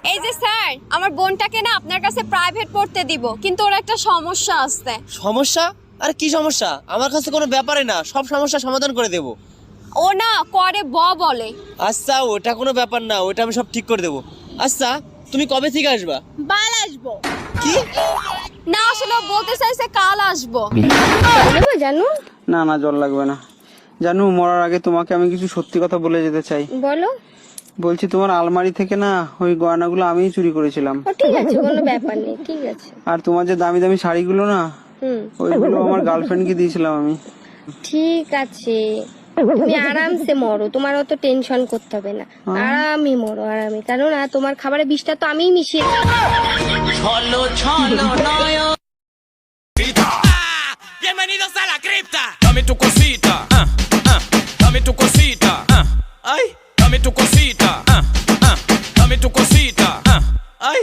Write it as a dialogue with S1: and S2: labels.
S1: এই যে স্যার, আমার বোনটাকে না আপনার কাছে প্রাইভেট পড়তে দিব, কিন্তু ওর একটা সমস্যা আছে।
S2: সমস্যা? আরে কি সমস্যা? আমার কাছে কোনো ব্যাপারই না, সব সমস্যা সমাধান করে দেব।
S1: ও না করে বলে।
S2: আচ্ছা, ওটা কোনো ব্যাপার না, ওটা আমি সব ঠিক করে দেবো। আচ্ছা, তুমি কবে থেকে আসবা?
S1: বাল আসবো।
S2: কি?
S1: না আসলে ও বলতে চাইছে কাল আসবো।
S3: জানু?
S4: না না, জল লাগবে না। জানু, মরার আগে তোমাকে আমি কিছু সত্যি কথা বলে যেতে চাই।
S3: বলো।
S4: বলছি, তোমার আলমারি থেকে না ওই গয়নাগুলো আমিই চুরি করেছিলাম।
S3: ঠিক আছে, কোনো ব্যাপার নেই, ঠিক আছে।
S4: আর তোমার যে দামি দামি শাড়িগুলো না, ওইগুলো আমার গার্লফ্রেন্ডকে দিয়েছিলাম আমি।
S3: ঠিক আছে, তুমি আরামসে মরো, তোমার অত টেনশন করতে হবে না। আরামই মরো, আরামে, কারণ তোমার খাবারে বিষটা তো আমিই মিশিয়ে।
S5: Bienvenidos a la cripta. Dame tu cosita, dame tu cosita, ay, dame tu cosita, dame tu cosita, ay.